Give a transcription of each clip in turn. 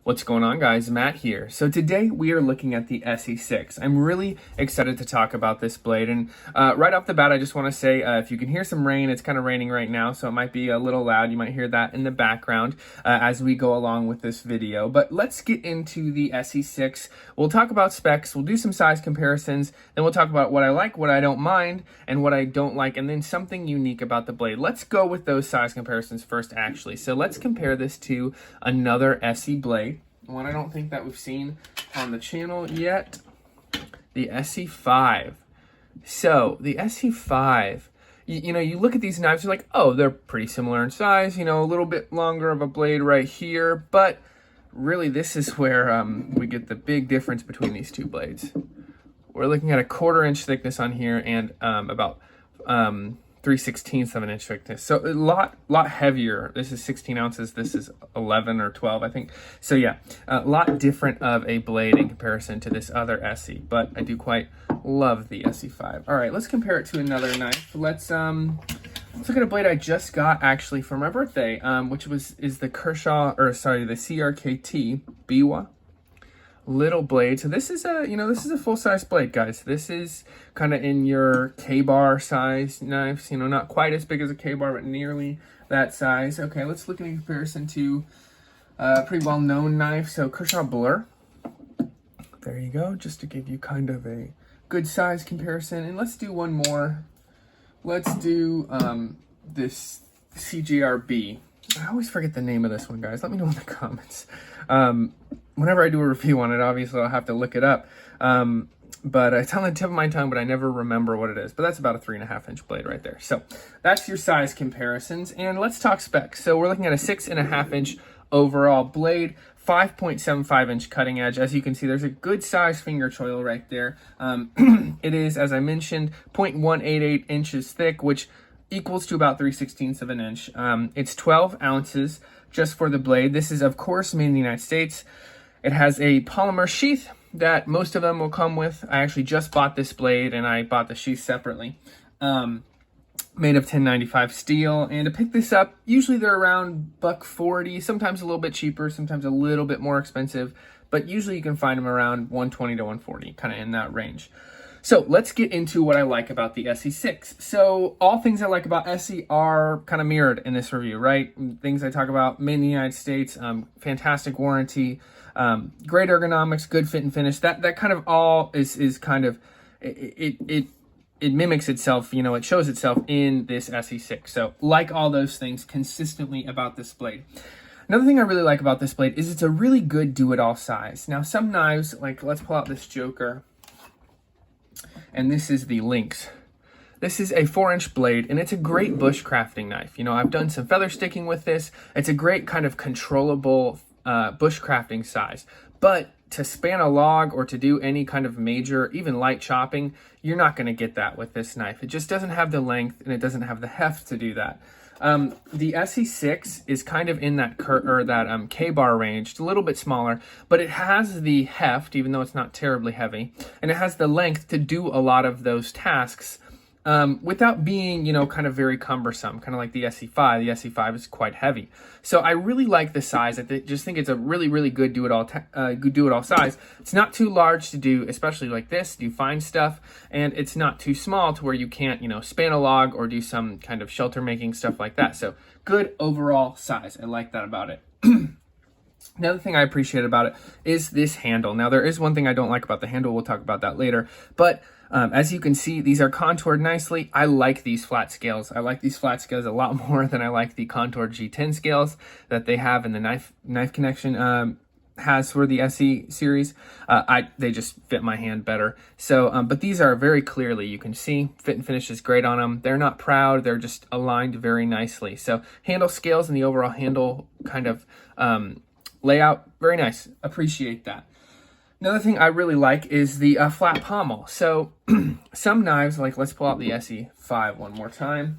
What's going on, guys? Matt here. So today we are looking at the SE6. I'm really excited to talk about this blade, and right off the bat I just want to say if you can hear some rain, it's kind of raining right now, so it might be a little loud. You might hear that in the background as we go along with this video. But let's get into the SE6. We'll talk about specs, we'll do some size comparisons, then we'll talk about what I like, what I don't mind, and what I don't like, and then something unique about the blade. Let's go with those size comparisons first, actually. So let's compare this to another Esee blade, one I don't think that we've seen on the channel yet, the Esee5. So the Esee5, you know, you look at these knives, you're like, oh, they're pretty similar in size, you know, a little bit longer of a blade right here, but really this is where we get the big difference between these two blades. We're looking at a 1/4 inch thickness on here and about 3/16 of an inch thickness. So a lot heavier. This is 16 ounces. This is 11 or 12, I think. So yeah, a lot different of a blade in comparison to this other Esee, but I do quite love the Esee5. All right, let's compare it to another knife. Let's look at a blade I just got actually for my birthday, which is the the CRKT Biwa little blade. So this is a full-size blade, guys. This is kind of in your K-bar size knives, you know, not quite as big as a K-bar, but nearly that size. Okay, let's look in comparison to a pretty well-known knife, so Kershaw Blur. There you go, just to give you kind of a good size comparison. And let's do one more. Let's do this CGRB. I always forget the name of this one, guys. Let me know in the comments. Whenever I do a review on it, obviously I'll have to look it up. But it's on the tip of my tongue, but I never remember what it is. But that's about a 3.5 inch blade right there. So that's your size comparisons. And let's talk specs. So we're looking at a 6.5 inch overall blade, 5.75 inch cutting edge. As you can see, there's a good size finger choil right there. It is, as I mentioned, 0.188 inches thick, which equals to about 3/16 of an inch. It's 12 ounces just for the blade. This is, of course, made in the United States. It has a polymer sheath that most of them will come with. I actually just bought this blade and I bought the sheath separately. Made of 1095 steel, and to pick this up, usually they're around $140, sometimes a little bit cheaper, sometimes a little bit more expensive, but usually you can find them around $120 to $140, kind of in that range. So let's get into what I like about the SE6. So all things I like about Esee are kind of mirrored in this review, right? Things I talk about, made in the United States, fantastic warranty, great ergonomics, good fit and finish. That kind of all is kind of, it mimics itself, you know, it shows itself in this SE6. So like all those things consistently about this blade. Another thing I really like about this blade is it's a really good do-it-all size. Now some knives, like let's pull out this Joker, and this is the Lynx. This is a 4-inch blade, and it's a great bush crafting knife. You know, I've done some feather sticking with this. It's a great kind of controllable bush crafting size. But to span a log or to do any kind of major, even light chopping, you're not going to get that with this knife. It just doesn't have the length, and it doesn't have the heft to do that. The SE6 is kind of in that K-bar range, a little bit smaller, but it has the heft, even though it's not terribly heavy, and it has the length to do a lot of those tasks without being, you know, kind of very cumbersome, kind of like the Esee5. The Esee5 is quite heavy. So I really like the size. I just think it's a really, really good do-it-all size. It's not too large to do, especially like this, do fine stuff, and it's not too small to where you can't, you know, span a log or do some kind of shelter making stuff like that. So good overall size. I like that about it. Another thing I appreciate about it is this handle. Now, there is one thing I don't like about the handle. We'll talk about that later. But as you can see, these are contoured nicely. I like these flat scales. I like these flat scales a lot more than I like the contoured G10 scales that they have in the Knife Connection has for the Esee series. They just fit my hand better. So, but these are very clearly, you can see, fit and finish is great on them. They're not proud. They're just aligned very nicely. So handle scales and the overall handle kind of layout, very nice. Appreciate that. Another thing I really like is the flat pommel. So some knives, like let's pull out the Esee5 one more time,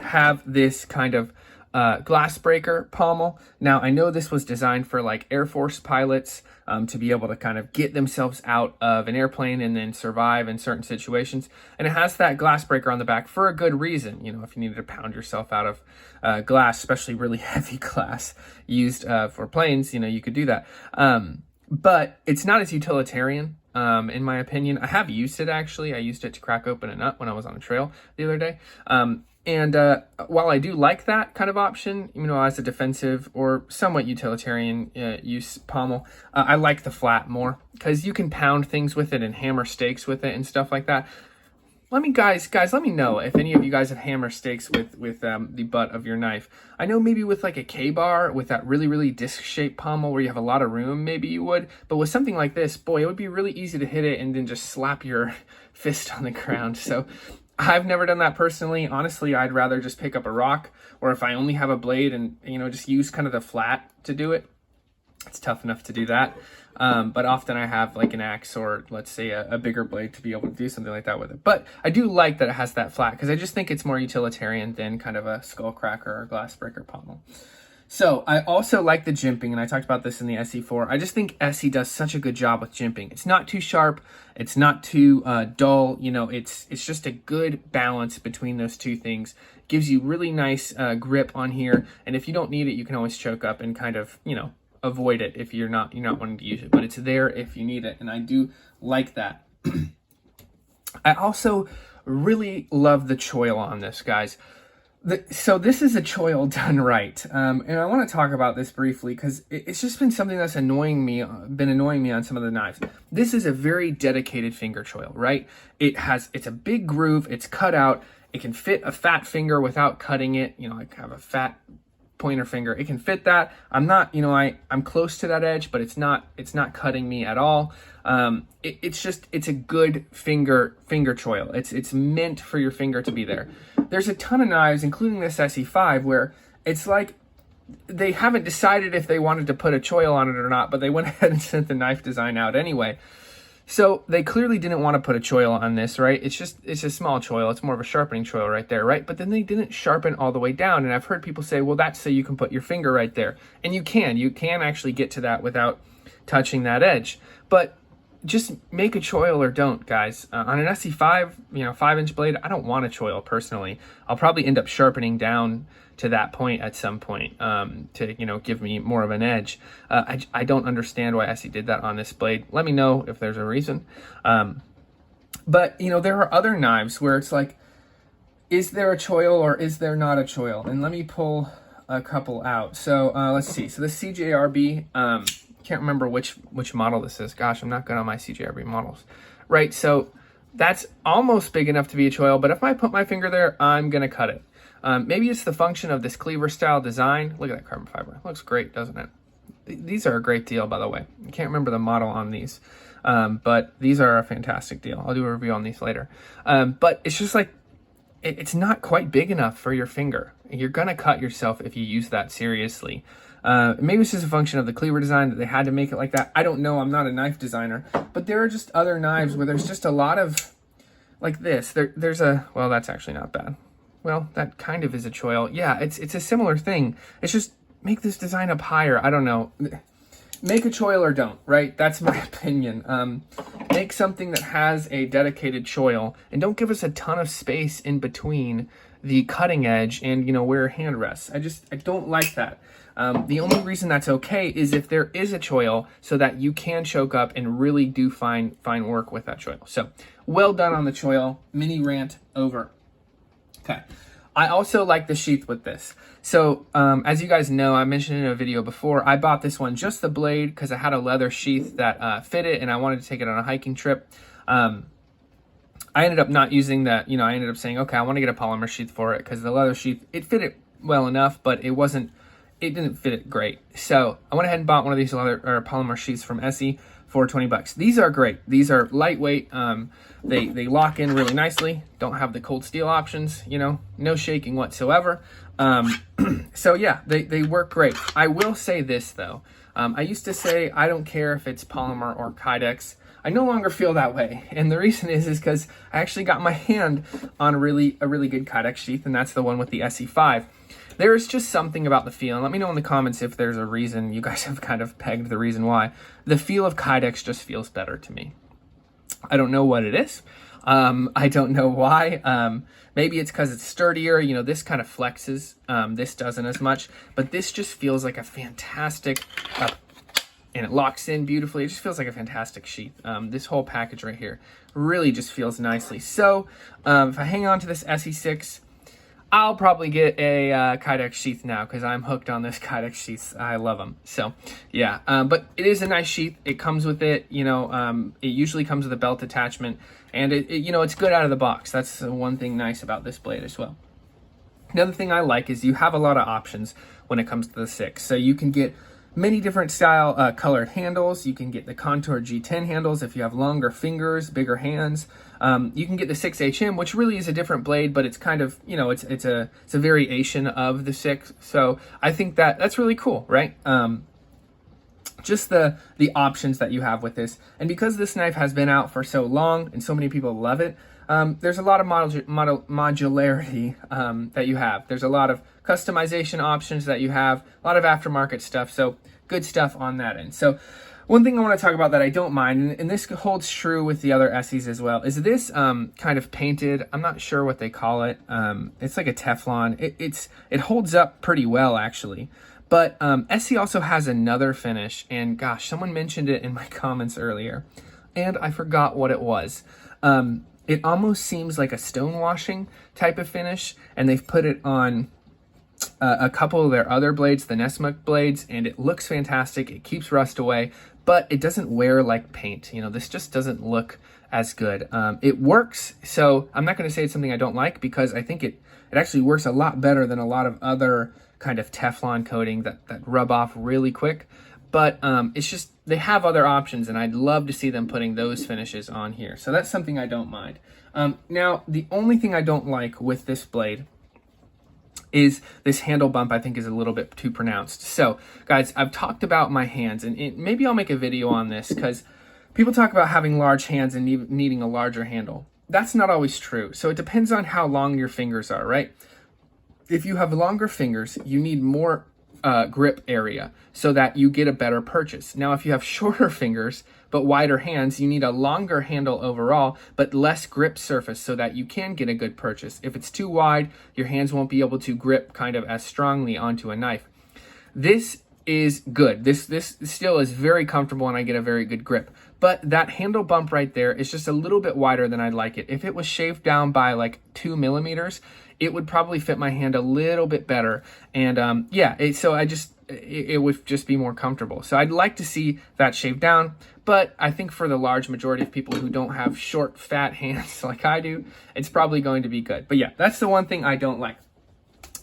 have this kind of glass breaker pommel. Now, I know this was designed for like Air Force pilots to be able to kind of get themselves out of an airplane and then survive in certain situations. And it has that glass breaker on the back for a good reason. You know, if you needed to pound yourself out of glass, especially really heavy glass used for planes, you know, you could do that. But it's not as utilitarian. In my opinion. I have used it actually. I used it to crack open a nut when I was on a trail the other day. And while I do like that kind of option, you know, as a defensive or somewhat utilitarian use pommel, I like the flat more because you can pound things with it and hammer stakes with it and stuff like that. Let me let me know if any of you guys have hammer stakes with the butt of your knife. I know maybe with like a K-bar, with that really disc-shaped pommel where you have a lot of room, maybe you would. But with something like this, boy, it would be really easy to hit it and then just slap your fist on the ground. So I've never done that personally. Honestly, I'd rather just pick up a rock, or if I only have a blade and, you know, just use kind of the flat to do it. It's tough enough to do that. But often I have like an axe or let's say a bigger blade to be able to do something like that with it. But I do like that it has that flat because I just think it's more utilitarian than kind of a skull cracker or glass breaker pommel. So I also like the jimping, and I talked about this in the SE4. I just think Esee does such a good job with jimping. It's not too sharp. It's not too dull. You know, it's just a good balance between those two things. Gives you really nice grip on here. And if you don't need it, you can always choke up and kind of, you know, avoid it if you're not wanting to use it, but it's there if you need it, and I do like that. I also really love the choil on this, guys. So this is a choil done right, and I want to talk about this briefly because it's just been something that's annoying me on some of the knives. This is a very dedicated finger choil, right? It's a big groove, it's cut out, it can fit a fat finger without cutting it. You know, I have a fat pointer finger, it can fit that. I'm not, you know, I'm close to that edge, but it's not cutting me at all. It's a good finger choil. It's meant for your finger to be there. There's a ton of knives, including this SE5, where it's like they haven't decided if they wanted to put a choil on it or not, but they went ahead and sent the knife design out anyway. So they clearly didn't want to put a choil on this, right? It's a small choil. It's more of a sharpening choil right there, right? But then they didn't sharpen all the way down. And I've heard people say, well, that's so you can put your finger right there. And you can actually get to that without touching that edge. But just make a choil or don't, guys. On an SE5, you know, 5-inch blade, I don't want a choil personally. I'll probably end up sharpening down to that point at some point to, you know, give me more of an edge. I don't understand why Esee did that on this blade. Let me know if there's a reason. But, you know, there are other knives where it's like, is there a choil or is there not a choil? And let me pull a couple out. So let's see. So the CJRB, can't remember which model this is. Gosh, I'm not good on my CJRB models. Right, so that's almost big enough to be a choil, but if I put my finger there, I'm going to cut it. Maybe it's the function of this cleaver style design. Look at that carbon fiber. It looks great, doesn't it? These are a great deal, by the way. I can't remember the model on these, but these are a fantastic deal. I'll do a review on these later. But it's just like, it's not quite big enough for your finger. You're going to cut yourself if you use that seriously. Maybe it's just a function of the cleaver design that they had to make it like that. I don't know. I'm not a knife designer. But there are just other knives where there's just a lot of, like this. There's a, well, that's actually not bad. Well, that kind of is a choil. Yeah, it's a similar thing. It's just make this design up higher. I don't know. Make a choil or don't, right? That's my opinion. Make something that has a dedicated choil and don't give us a ton of space in between the cutting edge and, you know, where your hand rests. I don't like that. The only reason that's okay is if there is a choil so that you can choke up and really do fine work with that choil. So well done on the choil. Mini rant over. Okay. I also like the sheath with this. So as you guys know, I mentioned in a video before, I bought this one, just the blade, because I had a leather sheath that fit it and I wanted to take it on a hiking trip. I ended up not using that, you know, I ended up saying, okay, I want to get a polymer sheath for it because the leather sheath, it fit it well enough, but it didn't fit it great. So I went ahead and bought one of these polymer sheaths from Esee for 20 bucks. These are great. These are lightweight. They lock in really nicely. Don't have the cold steel options, you know, no shaking whatsoever. So yeah, they work great. I will say this though. I used to say, I don't care if it's polymer or Kydex. I no longer feel that way. And the reason is because I actually got my hand on a really good Kydex sheath, and that's the one with the SE5. there is just something about the feel, and let me know in the comments if there's a reason you guys have kind of pegged the reason why. The feel of Kydex just feels better to me. I don't know what it is. I don't know why. Maybe it's because it's sturdier. You know, this kind of flexes. This doesn't as much. But this just feels like a fantastic, and it locks in beautifully. It just feels like a fantastic sheath. This whole package right here really just feels nicely. So if I hang on to this SE6, I'll probably get a Kydex sheath now because I'm hooked on this Kydex sheath. I love them. So yeah, but it is a nice sheath. It comes with it, you know, it usually comes with a belt attachment, and it you know, it's good out of the box. That's one thing nice about this blade as well. Another thing I like is you have a lot of options when it comes to the 6. So you can get many different style colored handles. You can get the Contour G10 handles if you have longer fingers, bigger hands. You can get the 6HM, which really is a different blade, but it's kind of, you know, it's a variation of the 6. So I think that's really cool, right? Just the options that you have with this. And because this knife has been out for so long and so many people love it, there's a lot of modularity that you have. There's a lot of customization options that you have, a lot of aftermarket stuff. So good stuff on that end. So one thing I want to talk about that I don't mind, and this holds true with the other Esees as well, is this kind of painted, I'm not sure what they call it. It's like a Teflon. It holds up pretty well, actually. But Esee also has another finish, and gosh, someone mentioned it in my comments earlier, and I forgot what it was. It almost seems like a stone washing type of finish, and they've put it on a couple of their other blades, the Nesmuk blades, and it looks fantastic. It keeps rust away, but it doesn't wear like paint. You know, this just doesn't look as good. It works, so I'm not going to say it's something I don't like, because I think it actually works a lot better than a lot of other kind of Teflon coating that rub off really quick. But it's just, they have other options, and I'd love to see them putting those finishes on here. So that's something I don't mind. Now, the only thing I don't like with this blade is this handle bump. I think is a little bit too pronounced. So guys, I've talked about my hands, and maybe I'll make a video on this, because people talk about having large hands and needing a larger handle. That's not always true. So it depends on how long your fingers are, right? If you have longer fingers, you need more grip area so that you get a better purchase. Now, if you have shorter fingers but wider hands, you need a longer handle overall but less grip surface so that you can get a good purchase. If it's too wide, your hands won't be able to grip kind of as strongly onto a knife. This is good. This still is very comfortable, and I get a very good grip. But that handle bump right there is just a little bit wider than I'd like it. If it was shaved down by like 2 millimeters, it would probably fit my hand a little bit better. And yeah, it would just be more comfortable. So I'd like to see that shaved down, but I think for the large majority of people who don't have short, fat hands like I do, it's probably going to be good. But yeah, that's the one thing I don't like.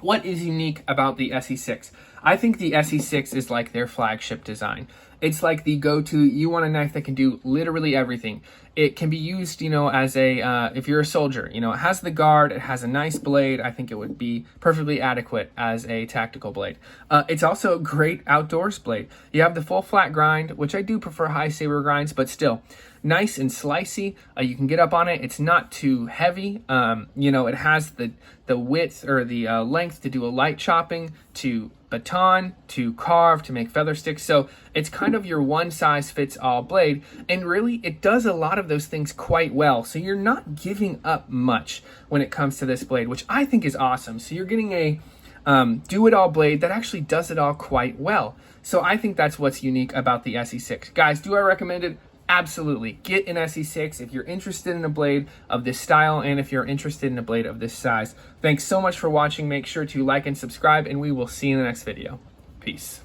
What is unique about the SE6? I think the SE6 is like their flagship design. It's like the go-to, you want a knife that can do literally everything. It can be used, you know, as a, if you're a soldier, you know, it has the guard, it has a nice blade. I think it would be perfectly adequate as a tactical blade. It's also a great outdoors blade. You have the full flat grind, which I do prefer high saber grinds, but still nice and slicey. You can get up on it. It's not too heavy. You know, it has the width or the length to do a light chopping, to baton, to carve, to make feather sticks. So it's kind of your one size fits all blade, and really it does a lot of those things quite well. So you're not giving up much when it comes to this blade, which I think is awesome. So you're getting a do-it-all blade that actually does it all quite well. So I think that's what's unique about the SE6. Guys, do I recommend it? Absolutely. Get an SE6 if you're interested in a blade of this style, and if you're interested in a blade of this size. Thanks so much for watching. Make sure to like and subscribe, and we will see you in the next video. Peace.